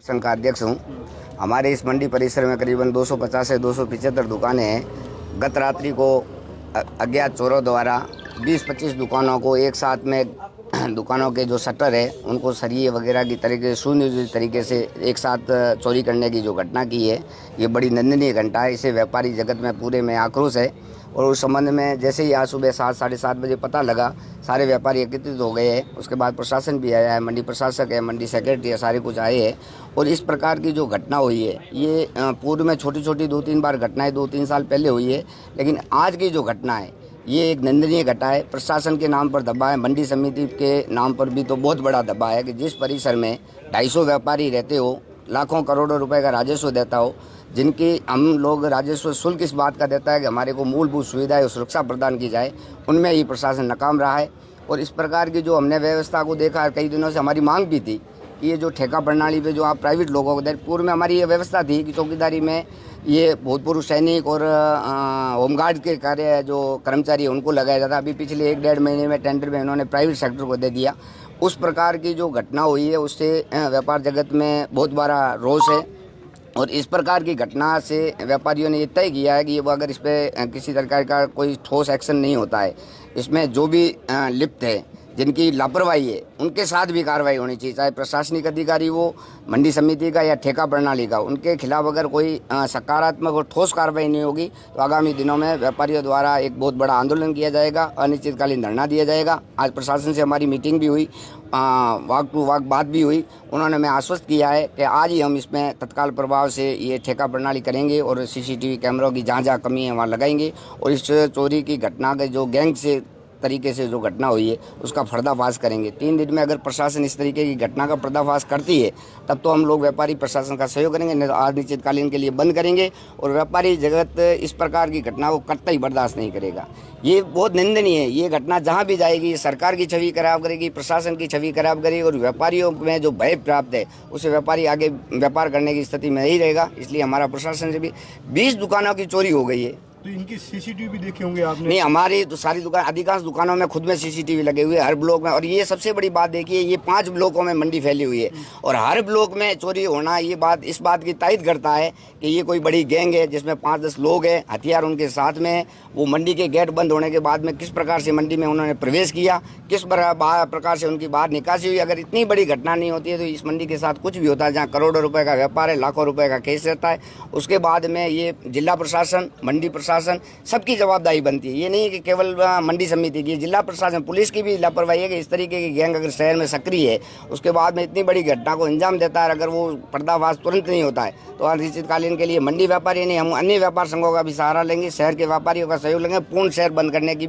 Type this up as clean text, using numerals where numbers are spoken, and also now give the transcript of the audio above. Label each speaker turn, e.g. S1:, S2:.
S1: संघ का अध्यक्ष हूँ। हमारे इस मंडी परिसर में करीबन 250 से 275 दुकानें हैं। गत रात्रि को अज्ञात चोरों द्वारा 20-25 दुकानों को एक साथ में दुकानों के जो शटर है उनको सरिये वगैरह की तरीके से सुनियोजित तरीके से एक साथ चोरी करने की जो घटना की है, ये बड़ी निंदनीय घटना है। इसे व्यापारी जगत में पूरे में आक्रोश है। और उस संबंध में जैसे ही आज सुबह 7-7:30 बजे पता लगा, सारे व्यापारी एकत्रित हो गए हैं। उसके बाद प्रशासन भी आया है, मंडी प्रशासक है, मंडी सेक्रेटरी है, सारे कुछ आए हैं। और इस प्रकार की जो घटना हुई है, ये पूर्व में छोटी छोटी 2-3 बार घटनाएं 2-3 साल पहले हुई है, लेकिन आज की जो घटना है ये एक निंदनीय घटना है। प्रशासन के नाम पर दबा है, मंडी समिति के नाम पर भी तो बहुत बड़ा दबा है कि जिस परिसर में 250 व्यापारी रहते हो, लाखों करोड़ों रुपए का राजस्व देता हो, जिनकी हम लोग राजस्व शुल्क इस बात का देता है कि हमारे को मूलभूत सुविधाएं और सुरक्षा प्रदान की जाए, उनमें ही प्रशासन नाकाम रहा है। और इस प्रकार की जो हमने व्यवस्था को देखा, कई दिनों से हमारी मांग भी थी कि ये जो ठेका प्रणाली पे जो आप प्राइवेट लोगों को दे, पूर्व में हमारी ये व्यवस्था थी कि चौकीदारी में ये भूतपूर्व सैनिक और होमगार्ड के कार्य जो कर्मचारी है उनको लगाया जाता। अभी पिछले 1-1.5 महीने में टेंडर में इन्होंने प्राइवेट सेक्टर को दे दिया। उस प्रकार की जो घटना हुई है उससे व्यापार जगत में बहुत बड़ा रोष है। और इस प्रकार की घटना से व्यापारियों ने ये तय किया है कि ये अगर इस पर किसी प्रकार का कोई ठोस एक्शन नहीं होता है, इसमें जो भी लिप्त है, जिनकी लापरवाही है, उनके साथ भी कार्रवाई होनी चाहिए, चाहे प्रशासनिक अधिकारी हो, मंडी समिति का या ठेका प्रणाली का। उनके खिलाफ अगर कोई सकारात्मक और ठोस कार्रवाई नहीं होगी तो आगामी दिनों में व्यापारियों द्वारा एक बहुत बड़ा आंदोलन किया जाएगा, अनिश्चितकालीन धरना दिया जाएगा। आज प्रशासन से हमारी मीटिंग भी हुई, वाक टू वाक बात भी हुई। उन्होंने हमें आश्वस्त किया है कि आज ही हम इसमें तत्काल प्रभाव से ये ठेका प्रणाली करेंगे और सीसीटीवी कैमरों की जहाँ जहाँ कमी है वहाँ लगाएंगे। और इस चोरी की घटना के जो गैंग से तरीके से जो घटना हुई है उसका पर्दाफाश करेंगे। 3 दिन में अगर प्रशासन इस तरीके की घटना का पर्दाफाश करती है तब तो हम लोग व्यापारी प्रशासन का सहयोग करेंगे, नहीं तो अनिश्चितकालीन के लिए बंद करेंगे। और व्यापारी जगत इस प्रकार की घटना को कतई बर्दाश्त नहीं करेगा। ये बहुत निंदनीय है। ये घटना जहाँ भी जाएगी सरकार की छवि खराब करेगी, प्रशासन की छवि खराब करेगी और व्यापारियों में जो भय प्राप्त है उसे व्यापारी आगे व्यापार करने की स्थिति में नहीं रहेगा। इसलिए हमारा प्रशासन से भी 20 दुकानों की चोरी हो गई है।
S2: तो इनकी सीसीटीवी भी देखे होंगे आपने?
S1: नहीं, हमारी तो सारी दुकान, अधिकांश दुकानों में खुद में सीसीटीवी लगे हुए हर ब्लॉक में। और ये सबसे बड़ी बात देखिए, ये 5 ब्लॉकों में मंडी फैली हुई है और हर ब्लॉक में चोरी होना ये बात इस बात की तायद करता है कि ये कोई बड़ी गैंग है जिसमें 5-10 लोग हैं, हथियार उनके साथ में है। वो मंडी के गेट बंद होने के बाद में किस प्रकार से मंडी में उन्होंने प्रवेश किया, किस प्रकार से उनकी बाहर निकासी हुई। अगर इतनी बड़ी घटना नहीं होती है तो इस मंडी के साथ कुछ भी होता है, जहाँ करोड़ों रुपए का व्यापार है, लाखों रुपए का केस रहता है। उसके बाद में ये जिला प्रशासन, मंडी प्रशासन सबकी जवाबदारी बनती है। ये नहीं है कि केवल मंडी समिति की, जिला प्रशासन, पुलिस की भी लापरवाही है कि इस तरीके की गैंग अगर शहर में सक्रिय है, उसके बाद में इतनी बड़ी घटना को अंजाम देता है, अगर वो पर्दाफाश तुरंत नहीं होता है तो अनिश्चितकालीन के लिए मंडी व्यापारी नहीं, हम अन्य व्यापार संघों का भी सहारा लेंगे, शहर के व्यापारियों का सहयोग लेंगे, पूर्ण शहर बंद करने की भी